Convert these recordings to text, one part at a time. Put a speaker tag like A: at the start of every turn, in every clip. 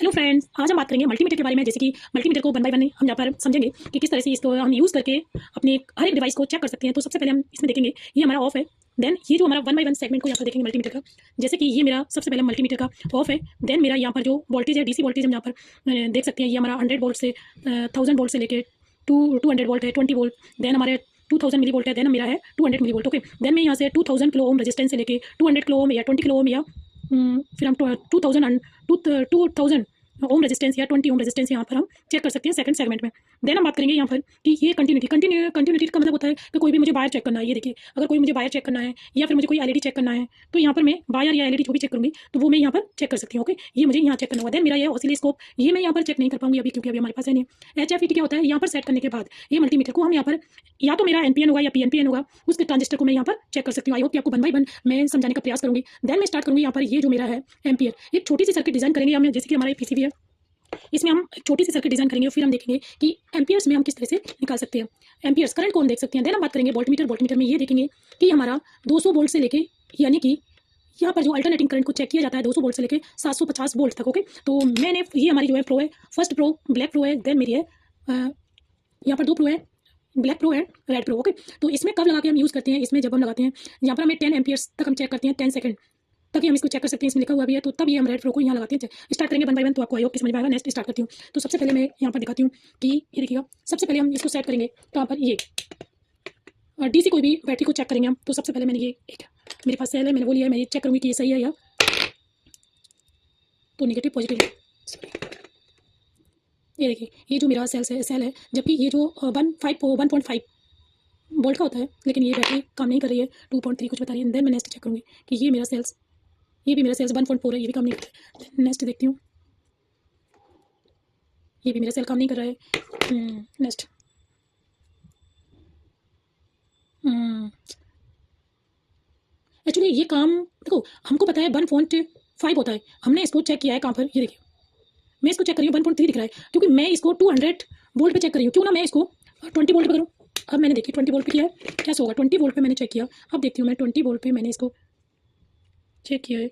A: Hello friends, आज हम बात करेंगे मल्टीमीटर के बारे में। जैसे कि मल्टीमीटर को वन बाय वन हम यहाँ पर समझेंगे कि किस तरह से इसको हम यूज़ करके अपने हर एक डिवाइस को चेक कर सकते हैं। तो सबसे पहले हम इसमें देखेंगे ये हमारा ऑफ है। देन ये जो हमारा वन बाय वन सेगमेंट को यहाँ पर देखेंगे मल्टीमीटर का। जैसे कि ये मेरा सबसे पहले मल्टीमीटर का ऑफ है। देन मेरा यहाँ पर जो वोल्टेज है, डीसी वोल्टेज हम यहाँ पर देख सकते हैं। ये हमारा 100 वोल्ट से 1000 वोल्ट से लेके 200 वोल्ट है, 20 वोल्ट। देन हमारे 2000 मिली वोल्ट है। देन मेरा है 200 मिली वोल्ट। ओके, देन मैं यहाँ से 2000 किलो ओम रेजिस्टेंस से लेके 200 किलो ओम या 20 किलो ओम या फिर हम 2000 ओम रेजिस्टेंस या 20 ओम रेजिस्टेंस यहाँ पर हम चेक कर सकते हैं सेकंड सेगमेंट में। देन हम बात करेंगे यहाँ पर कि ये कंटिन्यूटी का मतलब होता है कि कोई भी मुझे वायर चेक करना है। ये देखिए, अगर कोई मुझे वायर चेक करना है या फिर मुझे कोई एलईडी चेक करना है तो यहाँ पर मैं वायर या एलईडी जो भी चेक करूँगी तो वो मैं यहाँ पर चेक कर सकती हूँ। ओके, ये मुझे यहाँ चेक करना होगा। देन मेरा ये ऑसिलोस्कोप, ये मैं यहाँ पर चेक नहीं कर पाऊंगी अभी, क्योंकि अभी हमारे पास है नहीं। HFET क्या होता है, यहाँ पर सेट करने के बाद ये मल्टीमीटर को हम यहाँ पर या तो मेरा NPN होगा या PNPN होगा, उसके ट्रांजिस्टर को मैं यहाँ पर चेक कर सकती हूँ। आई होप कि आपको वन बाय वन मैं समझाने का प्रयास करूँगी। देन मैं स्टार्ट करूँगी यहाँ पर ये जो मेरा है एम्पियर। एक छोटी सी सर्किट डिजाइन करेंगे हम, जैसे कि हमारा PCB है, इसमें हम छोटी सी सर्किट डिजाइन करेंगे। फिर हम देखेंगे कि एम्पियर्स में हम किस तरह से निकाल सकते हैं एम्पियर्स, करंट को हम देख सकते हैं। देन हम बात करेंगे वोल्टमीटर में ये देखेंगे कि हमारा 200 वोल्ट से लेके, यानी कि यहाँ पर जो अल्टरनेटिंग करंट को चेक किया जाता है 200 वोल्ट से लेके 750 वोल्ट तक। ओके, तो मैंने ये हमारी जो है प्रो है, फर्स्ट प्रो ब्लैक प्रो है। देन मेरी है यहाँ पर दो प्रो है, ब्लैक प्रो है, रेड प्रो। ओके, तो इसमें कब लगा के हम यूज़ करते हैं, इसमें जब हम लगाते हैं यहाँ पर हमें 10 एम्पियर्स तक हम चेक करते हैं, 10 सेकंड तक ही हम इसको चेक कर सकते हैं। इसमें लिखा हुआ भी है, तो तब ये हम रेड प्रो को यहाँ लगाते हैं। स्टार्ट करेंगे वन बाय वन, तो आपको आई होप कि समझ में आएगा। नेक्स्ट स्टार्ट करती हूँ। तो सबसे पहले मैं यहाँ पर दिखाती हूँ कि ये देखिएगा, सबसे पहले हम इसको सेट करेंगे कहाँ पर, ये डीसी कोई भी बैटरी को चेक करेंगे हम। तो सबसे पहले मैंने ये एक मेरे पास सेल है, मैंने वो लिया है। मैं ये चेक करूँगी कि ये सही है या तो नेगेटिव पॉजिटिव। ये देखिए, ये जो मेरा सेल है, जबकि ये जो 1.5 वोल्ट का होता है, लेकिन ये बैटरी काम नहीं कर रही है, 2.3 कुछ बता रही है। देन मैं नेक्स्ट चेक करूँगी कि ये मेरा सेल्स, ये भी मेरा सेल्स 1.4 है, ये भी काम नहीं कर रहा है। नेक्स्ट देखती हूँ, ये भी मेरा सेल काम नहीं कर रहा है। नेक्स्ट एक्चुअली ये काम देखो, हमको पता है 1.5 होता है, हमने इसको चेक किया है कहाँ पर, ये देखिए मैं इसको चेक कर रही हूँ 1.3 दिख रहा है, क्योंकि मैं इसको 200 वोल्ट पे चेक कर रही हूँ। क्यों ना मैं इसको 20 वोल्ट पे करूँ। अब मैंने देखी 20 वोल्ट पे किया है, क्या होगा, 20 वोल्ट पे मैंने चेक किया। अब देखती हूँ मैं 20 वोल्ट पे मैंने इसको चेक किया है।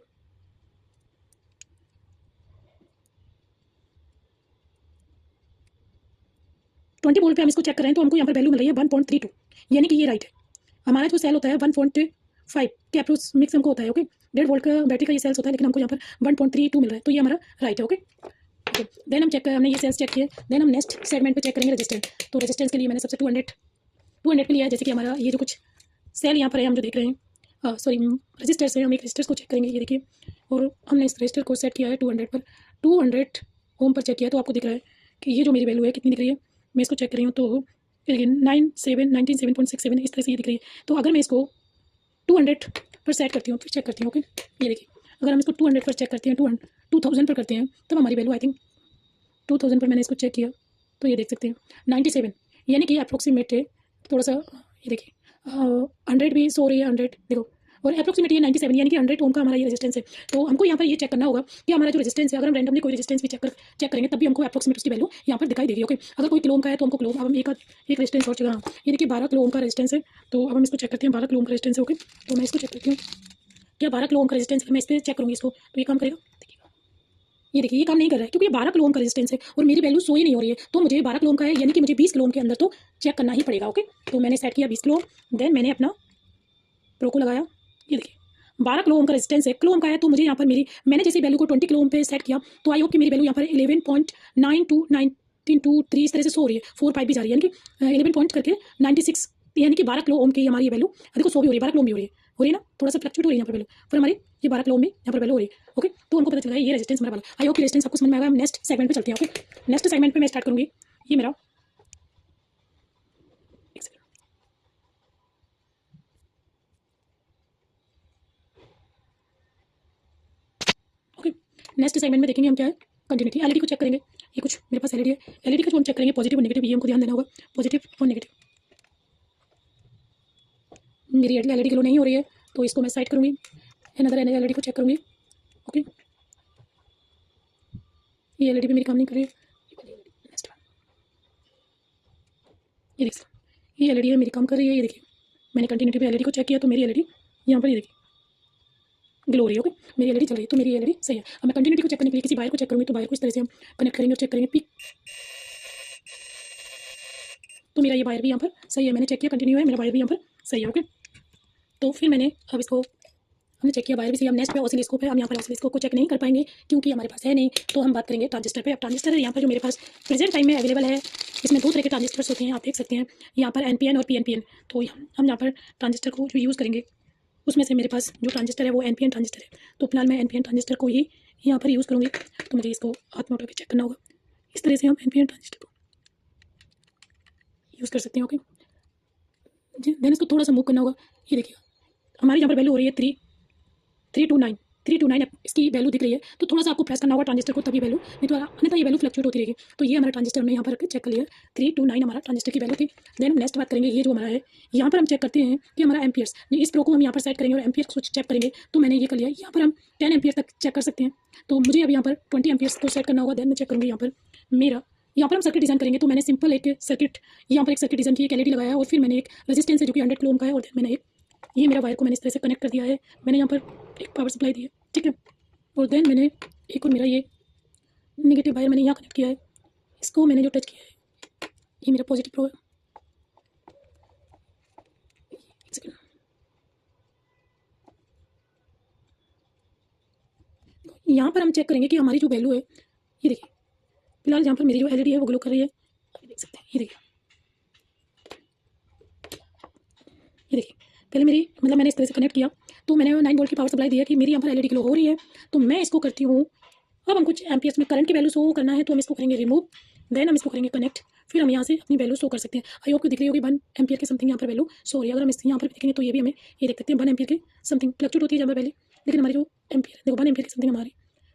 A: 20 वोल्ट पे हम इसको चेक कर रहे हैं, तो हमको यहाँ पर वैल्यू मिल रही है 1.32, यानी कि ये राइट है। हमारा जो सेल होता है 1.5 के अप्रोक्स मिक्स हमको होता है। ओके, 1.5 वोल्ट का बैटरी का ये सेल्स होता है, लेकिन हमको यहाँ पर 1.32 मिल रहा है, तो ये हमारा राइट है। ओके, देन हम हमने ये सेल्स चेक किए। देन हम नेक्स्ट सेगमेंट पे चेक करेंगे रेजिस्टेंस। तो रेजिस्टेंस के लिए मैंने सबसे 200 पे लिया है। जैसे कि हमारा ये जो कुछ सेल यहाँ पर है, हम जो देख रहे हैं, सॉरी रजिस्टर्स है, हम एक रजिस्टर्स को चेक करेंगे। ये देखिए, और हमने इस रजिस्टर को सेट किया है 200 पर, 200 ओम पर चेक किया। तो आपको दिख रहा है कि ये जो मेरी वैल्यू है कितनी दिख रही है, मैं इसको चेक कर रही हूँ। तो देखिए 97.67 इस तरह से ये दिख रही है। तो अगर मैं इसको 200 पर सेट करती हूँ, फिर चेक करती हूँ। ओके, ये देखिए, अगर हम इसको 200 पर चेक करते हैं, 2000 पर करते हैं, तब हमारी वैल्यू आई थिंक 2000 पर मैंने इसको चेक किया, तो ये देख सकते हैं 97, यानी कि अप्रोक्सीमेट है थोड़ा सा। ये देखिए 100 भी सो रही है, 100 देखो, और अप्रोक्सीमेट ये 97, यानी कि 100 ओम का हमारा ये रेजिस्टेंस है। तो हमको यहाँ पर ये चेक करना होगा कि हमारा जो रेजिस्टेंस है, अगर हम रैंडमली कोई रेजिस्टेंस भी चेक करेंगे, तब भी हमको अप्रोक्सीमेट उसकी वैल्यू यहाँ पर दिखाई देगी। ओके, अगर कोई किलो ओम का है तो हमको किलो, अब हम एक रेजिस्टेंस और जगह, ये देखिए 12 किलो ओम का रेजिस्टेंस है। तो अब हम इसको चेक करते हैं, 12 किलो ओम का रेजिस्टेंस है। ओके, तो मैं इसको चेक करती हूँ, क्या 12 किलो ओम का रेजिस्टेंस है, मैं इस पर चेक करूँगी इसको, तो ये काम करेगा। ये देखिए, ये काम नहीं कर रहा है, क्योंकि ये 12 किलो ओम का रेजिस्टेंस है और मेरी वैल्यू सो ही नहीं हो रही है। तो मुझे 12 किलो ओम का है, यानी कि मुझे 20 किलो ओम के अंदर तो चेक करना ही पड़ेगा। ओके, तो मैंने सेट किया 20 किलो ओम। देन मैंने अपना प्रो को लगाया। ये देखिए 12 किलो ओम का रेजिस्टेंस है, किलो ओम का है, तो मुझे यहाँ पर मैंने जैसे वैल्यू को 20 किलो ओम पे सेट किया, तो आई होप कि मेरी वैल्यू यहाँ पर 11.92 इस तरह से सो रही है, 4 5 भी जा रही है, यानी कि 11 पॉइंट करके 96, यानी कि 12 किलो ओम की हमारी ये वैल्यू देखो सो भी हो रही है, 12 किलो ओम भी हो रही है ना, थोड़ा सा फ्लक्चुएट हो रही है यहाँ पर वैल्यू, फिर हमारी ये 12 किलो ओम में यहाँ पर वैल्यू हो रही है। ओके, तो हमको पता चला है ये रेजिस्टेंस हमारा वाला। आई होप कि रेजिस्टेंस आपको समझ में आएगा। हम नेक्स्ट सेगमेंट पे चलते हैं। ओके, नेक्स्ट सेगमेंट पे मैं स्टार्ट करूँगी। ये मेरा ओके, नेक्स्ट सेगमेंट में देखेंगे हम क्या है, कंटिन्यूटी। एलईडी को चेक करेंगे। ये कुछ मेरे पास एलईडी है, एलईडी का जो हम चेक करेंगे पॉजिटिव और नेगेटिव, ये हमको ध्यान देना होगा, पॉजिटिव और नेगेटिव। मेरी एलईडी ग्लो नहीं हो रही है, तो इसको मैं साइड करूँगी। अनदर एलईडी को चेक करूँगी। ओके, ये एलईडी भी मेरी काम नहीं कर रही है। ये देखिए, ये एलईडी है मेरी काम कर रही है। ये देखिए, मैंने कंटिन्यूटी पे एलईडी को चेक किया, तो मेरी एलईडी यहाँ पर, ये देखिए ग्लो हो रही है। ओके, मेरी एलईडी चल रही है, तो मेरी एलईडी सही है। अब मैं कंटिन्यूटी को चेक करने के लिए किसी वायर को चेक करूँगी, तो वायर को इस तरह से हम कनेक्ट करेंगे और चेक करेंगे पीक। तो मेरा ये वायर भी यहाँ पर सही है, मैंने चेक किया कंटिन्यू है, मेरा वायर भी यहाँ पर सही है। ओके, तो फिर मैंने अब इसको हमने चेक किया वायर भी सही। हम नेक्स्ट पे ऑसिलोस्कोप है, हम यहाँ पर ऑसिलोस्कोप को चेक नहीं कर पाएंगे क्योंकि हमारे पास है नहीं, तो हम बात करेंगे ट्रांजिस्टर पे। अब ट्रांजिस्टर है यहाँ पर जो मेरे पास प्रेजेंट टाइम में अवेलेबल है, इसमें दो तरह के ट्रांजिस्टर्स होते हैं, आप देख सकते हैं यहाँ पर एनपीएन और पीएनपीएन। तो हम यहाँ पर ट्रांजिस्टर को जो यूज़ करेंगे उसमें से मेरे पास जो ट्रांजिस्टर है वो एनपीएन ट्रांजिस्टर है, तो फिलहाल मैं एनपीएन ट्रांजिस्टर को ही यहाँ पर यूज़ करूँगी। तो मुझे इसको हाथ में उठा के चेक करना होगा, इस तरह से हम एनपीएन ट्रांजिस्टर को यूज़ कर सकते हैं। ओके जी, देन इसको थोड़ा सा मूव करना होगा। ये देखिए हमारी यहाँ पर वैल्यू हो रही है 329 इसकी वैल्यू दिख रही है, तो थोड़ा सा आपको प्रेस करना होगा ट्रांजिस्टर को, तभी वैल्यू, नहीं तो अन्यथा ये वैल्यू फ्लक्चुएट होती रहेगी। तो ये हमारा ट्रांजिस्टर हमने यहाँ पर चेक कर लिया, 329 हमारा ट्रांजिस्टर की वैल्यू थी। देन हम नेक्स्ट बात करेंगे, ये जो हमारा है यहाँ पर हम चेक करते हैं कि हमारा एम्पियर्स, इस प्रो को हम यहाँ पर सेट करेंगे और एम्पियर्स को चेक करेंगे। तो मैंने ये कर लिया, यहाँ पर हम 10 एम्पियर तक चेक कर सकते हैं, तो मुझे अब यहाँ पर 20 एम्पियर्स को सेट करना होगा। देन मैं चेक करूँगी यहाँ पर मेरा, यहाँ पर हम सर्किट डिजाइन करेंगे। तो मैंने सिंपल एक सर्किट, यहाँ पर एक सर्किट डिजाइन की, एक एलईडी लगाया है और फिर मैंने एक रेजिस्टेंस है जो कि 100 किलो ओम का है, और देन मैंने ये मेरा वायर को मैंने इस तरह से कनेक्ट कर दिया है। मैंने यहाँ पर एक पावर सप्लाई दी है, ठीक है, और देन मैंने एक और मेरा ये नेगेटिव वायर मैंने यहाँ कनेक्ट किया है, इसको मैंने जो टच किया है ये मेरा पॉजिटिव प्रो है। एक सेकंड, यहाँ पर हम चेक करेंगे कि हमारी जो वैल्यू है, ये देखिए फिलहाल यहाँ पर मेरी जो एलईडी है वो ग्लो कर रही है, अभी देख सकते हैं, ये देखिए, ये देखिए पहले मेरी मतलब मैंने इस तरह से कनेक्ट किया, तो मैंने 9 वोल्ट की पावर सप्लाई दी है कि मेरी यहाँ पर एलईडी ग्लो हो रही है। तो मैं इसको करती हूँ, अब हम कुछ एम्पियर्स में करंट की वैल्यू शो करना है, तो हम इसको करेंगे रिमूव, देन हम इसको करेंगे कनेक्ट, फिर हम यहाँ से अपनी वैल्यू शो कर सकते हैं। आई होप को दिख रही होगी 1 एम्पियर के समथिंग यहाँ पर वैल्यू शो हो रही है। अगर हम इस यहाँ पर देखेंगे तो ये भी हमें ये देख सकते हैं 1 एम्पियर के समथिंग फ्लक्चुएट होती है जहाँ पर वैल्यू, लेकिन हमारी जो एम्पियर देखो 1 एम्पियर के समथिंग हमारी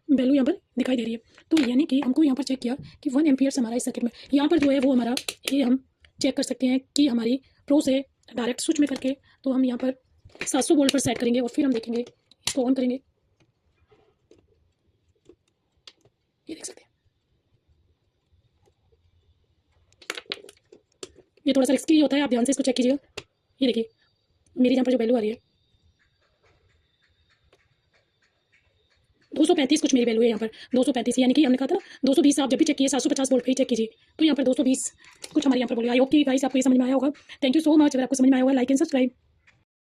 A: वैल्यू यहाँ पर दिखाई दे रही है। तो यानी कि हमको यहाँ पर चेक किया कि 1 एम्पियर्स हमारा इस सर्किट में यहाँ पर जो है वो हमारा, ये हम चेक कर सकते हैं कि हमारी प्रो से डायरेक्ट स्विच में करके, तो हम यहाँ पर 700 वोल्ट पर सेट करेंगे और फिर हम देखेंगे, इसको ऑन करेंगे, ये देख सकते हैं। ये थोड़ा सा रिस्की होता है, आप ध्यान से इसको चेक कीजिएगा। ये देखिए मेरी यहाँ पर जो वैल्यू आ रही है 235 कुछ मेरी वैल्यू है यहाँ पर 235, यानी कि हमने कहा था 220, आप जब भी चेक कीजिए 750 वोल्ट पे ही चेक कीजिए, तो यहाँ पर 220 कुछ हमारे यहाँ पर बोलिए। आई होप कि गाइस आपको ये समझ में आया होगा। Thank you so much. अगर आपको समझ में आया होगा लाइक एंड सब्सक्राइब।